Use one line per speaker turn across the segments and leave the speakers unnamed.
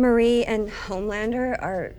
Marie and Homelander are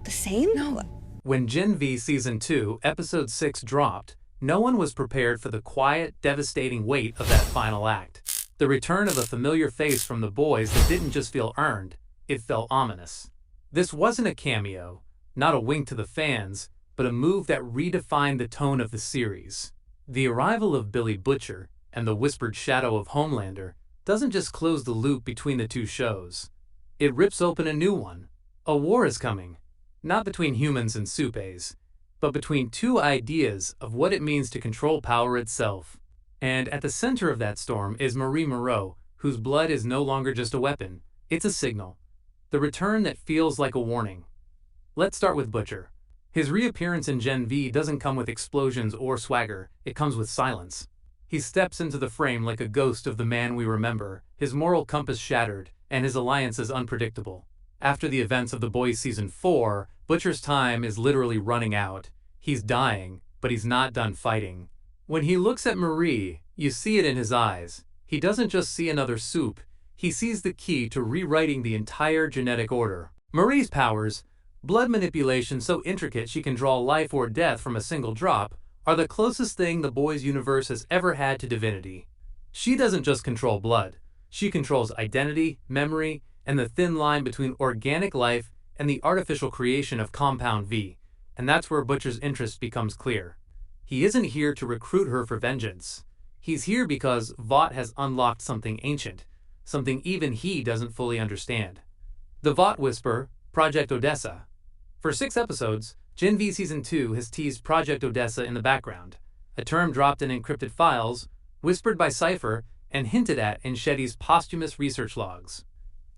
the same?
No. When Gen V Season 2, Episode 6 dropped, no one was prepared for the quiet, devastating weight of that final act. The return of a familiar face from the boys that didn't just feel earned, it felt ominous. This wasn't a cameo, not a wink to the fans, but a move that redefined the tone of the series. The arrival of Billy Butcher and the whispered shadow of Homelander doesn't just close the loop between the two shows. It rips open a new one. A war is coming, not between humans and supes, but between two ideas of what it means to control power itself. And at the center of that storm is Marie Moreau, whose blood is no longer just a weapon, it's a signal. The return that feels like a warning. Let's start with Butcher. His reappearance in Gen V doesn't come with explosions or swagger, it comes with silence. He steps into the frame like a ghost of the man we remember, his moral compass shattered, and his alliances unpredictable. After the events of The Boys Season 4, Butcher's time is literally running out. He's dying, but he's not done fighting. When he looks at Marie, you see it in his eyes. He doesn't just see another supe, he sees the key to rewriting the entire genetic order. Marie's powers, blood manipulation so intricate she can draw life or death from a single drop, are the closest thing the boys' universe has ever had to divinity. She doesn't just control blood, she controls identity, memory, and the thin line between organic life and the artificial creation of Compound V, and that's where Butcher's interest becomes clear. He isn't here to recruit her for vengeance. He's here because Vought has unlocked something ancient, something even he doesn't fully understand. The Vought Whisper, Project Odessa. For 6 episodes, Gen V Season 2 has teased Project Odessa in the background, a term dropped in encrypted files, whispered by Cypher, and hinted at in Shetty's posthumous research logs.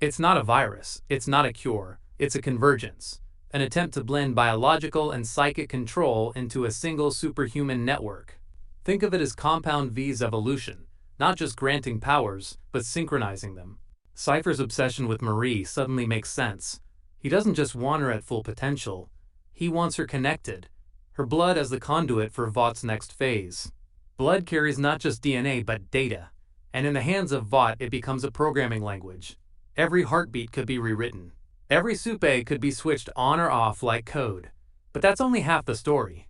It's not a virus, it's not a cure, it's a convergence, an attempt to blend biological and psychic control into a single superhuman network. Think of it as Compound V's evolution, not just granting powers, but synchronizing them. Cypher's obsession with Marie suddenly makes sense. He doesn't just want her at full potential, he wants her connected, her blood as the conduit for Vought's next phase. Blood carries not just DNA but data, and in the hands of Vought it becomes a programming language. Every heartbeat could be rewritten. Every supe could be switched on or off like code. But that's only half the story.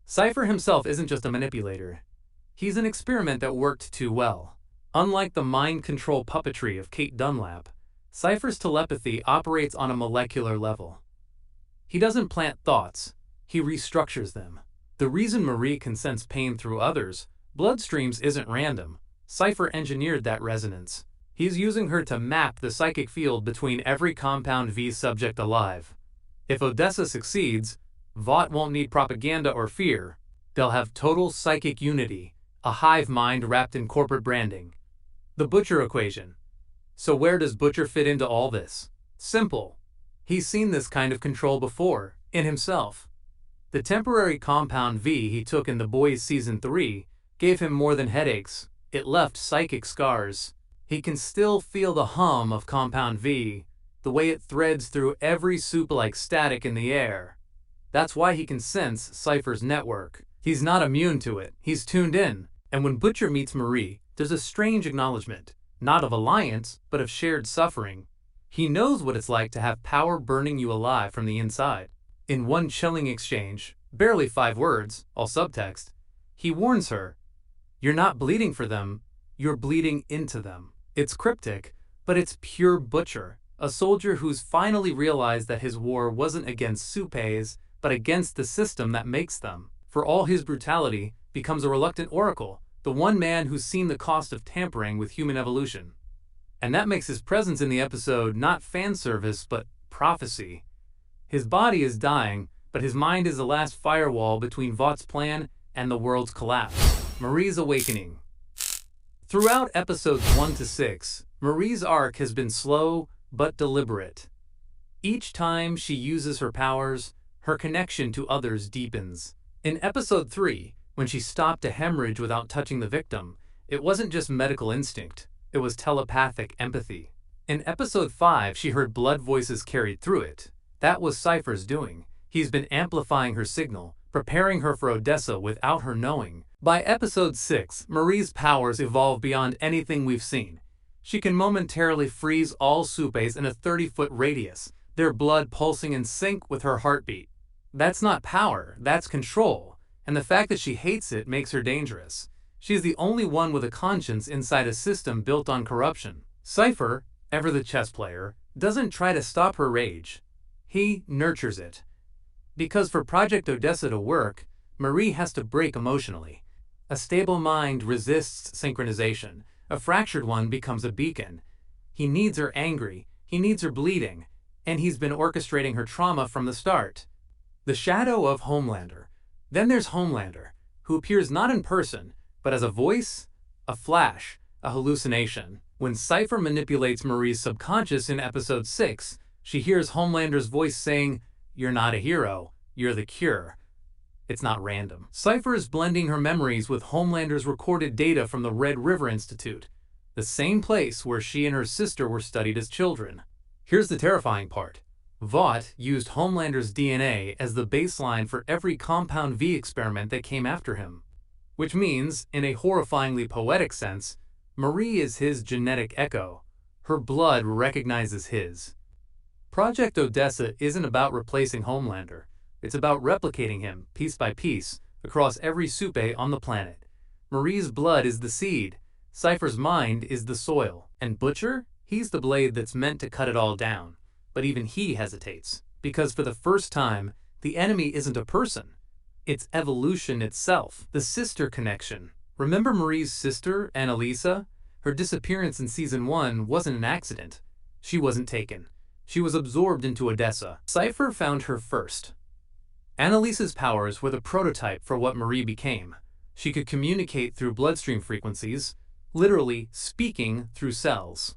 Cypher himself isn't just a manipulator. He's an experiment that worked too well. Unlike the mind control puppetry of Kate Dunlap, Cypher's telepathy operates on a molecular level. He doesn't plant thoughts, he restructures them. The reason Marie can sense pain through others' bloodstreams isn't random. Cypher engineered that resonance. He's using her to map the psychic field between every Compound V subject alive. If Odessa succeeds, Vought won't need propaganda or fear. They'll have total psychic unity, a hive mind wrapped in corporate branding. The Butcher equation. So where does Butcher fit into all this? Simple. He's seen this kind of control before, in himself. The temporary Compound V he took in The Boys Season 3 gave him more than headaches. It left psychic scars. He can still feel the hum of Compound V, the way it threads through every supe like static in the air. That's why he can sense Cypher's network. He's not immune to it, he's tuned in. And when Butcher meets Marie, there's a strange acknowledgement, not of alliance, but of shared suffering. He knows what it's like to have power burning you alive from the inside. In one chilling exchange, barely 5 words, all subtext, he warns her, "You're not bleeding for them, you're bleeding into them." It's cryptic, but it's pure Butcher, a soldier who's finally realized that his war wasn't against supes, but against the system that makes them. For all his brutality, becomes a reluctant oracle, the one man who's seen the cost of tampering with human evolution. And that makes his presence in the episode not fan service, but prophecy. His body is dying, but his mind is the last firewall between Vought's plan and the world's collapse. Marie's awakening. Throughout episodes 1 to 6, Marie's arc has been slow but deliberate. Each time she uses her powers, her connection to others deepens. In episode 3, when she stopped a hemorrhage without touching the victim, it wasn't just medical instinct, it was telepathic empathy. In episode 5, she heard blood voices carried through it. That was Cypher's doing. He's been amplifying her signal, preparing her for Odessa without her knowing. By episode 6, Marie's powers evolve beyond anything we've seen. She can momentarily freeze all supes in a 30-foot radius, their blood pulsing in sync with her heartbeat. That's not power, that's control, and the fact that she hates it makes her dangerous. She's the only one with a conscience inside a system built on corruption. Cypher, ever the chess player, doesn't try to stop her rage. He nurtures it. Because for Project Odessa to work, Marie has to break emotionally. A stable mind resists synchronization. A fractured one becomes a beacon. He needs her angry, he needs her bleeding, and he's been orchestrating her trauma from the start. The shadow of Homelander. Then there's Homelander, who appears not in person, but as a voice, a flash, a hallucination. When Cypher manipulates Marie's subconscious in episode 6, she hears Homelander's voice saying, "You're not a hero, you're the cure." It's not random. Cypher is blending her memories with Homelander's recorded data from the Red River Institute, the same place where she and her sister were studied as children. Here's the terrifying part. Vought used Homelander's DNA as the baseline for every Compound V experiment that came after him. Which means, in a horrifyingly poetic sense, Marie is his genetic echo. Her blood recognizes his. Project Odessa isn't about replacing Homelander. It's about replicating him, piece by piece, across every supe on the planet. Marie's blood is the seed, Cypher's mind is the soil, and Butcher, he's the blade that's meant to cut it all down. But even he hesitates, because for the first time, the enemy isn't a person. It's evolution itself, the sister connection. Remember Marie's sister, Annalisa? Her disappearance in Season 1 wasn't an accident. She wasn't taken. She was absorbed into Odessa. Cypher found her first. Annalisa's powers were the prototype for what Marie became. She could communicate through bloodstream frequencies, literally speaking through cells.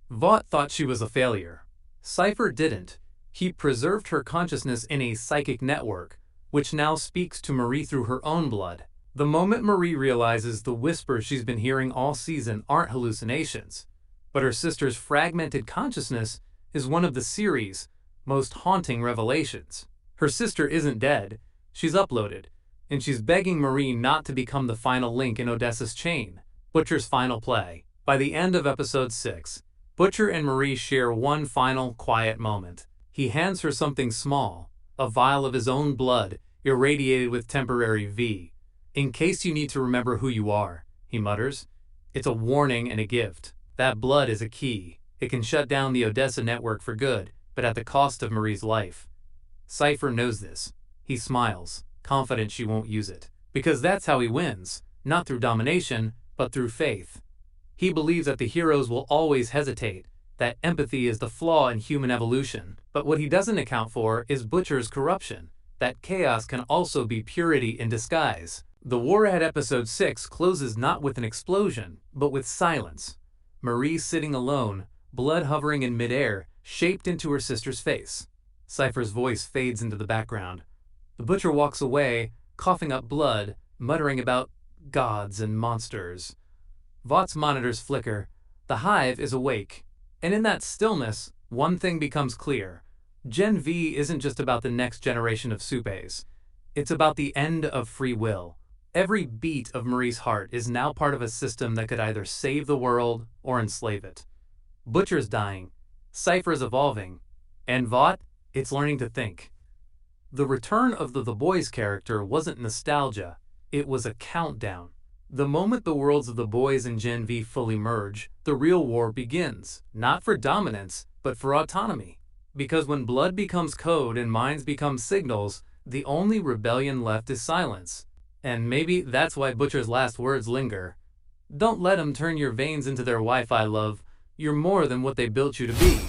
Vought thought she was a failure. Cypher didn't. He preserved her consciousness in a psychic network, which now speaks to Marie through her own blood. The moment Marie realizes the whispers she's been hearing all season aren't hallucinations, but her sister's fragmented consciousness is one of the series' most haunting revelations. Her sister isn't dead, she's uploaded, and she's begging Marie not to become the final link in Odessa's chain. Butcher's final play. By the end of episode 6, Butcher and Marie share one final quiet moment. He hands her something small, a vial of his own blood, irradiated with temporary V. "In case you need to remember who you are," he mutters. It's a warning and a gift. That blood is a key. It can shut down the Odessa network for good, but at the cost of Marie's life. Cypher knows this. He smiles, confident she won't use it. Because that's how he wins, not through domination, but through faith. He believes that the heroes will always hesitate, that empathy is the flaw in human evolution. But what he doesn't account for is Butcher's corruption, that chaos can also be purity in disguise. The war at episode 6 closes not with an explosion, but with silence. Marie sitting alone, blood hovering in midair, shaped into her sister's face. Cypher's voice fades into the background. The Butcher walks away, coughing up blood, muttering about gods and monsters. Vaught's monitors flicker. The Hive is awake. And in that stillness, one thing becomes clear. Gen V isn't just about the next generation of supes. It's about the end of free will. Every beat of Marie's heart is now part of a system that could either save the world or enslave it. Butcher's dying. Cypher's evolving. And Vought, it's learning to think. The return of the Boys character wasn't nostalgia. It was a countdown. The moment the worlds of the Boys and Gen V fully merge, the real war begins. Not for dominance, but for autonomy. Because when blood becomes code and minds become signals, the only rebellion left is silence. And maybe that's why Butcher's last words linger. Don't let them turn your veins into their Wi-Fi, love. You're more than what they built you to be.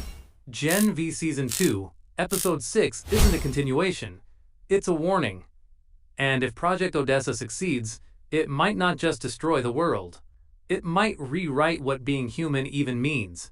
Gen V Season 2, Episode 6 isn't a continuation. It's a warning. And if Project Odessa succeeds, it might not just destroy the world. It might rewrite what being human even means.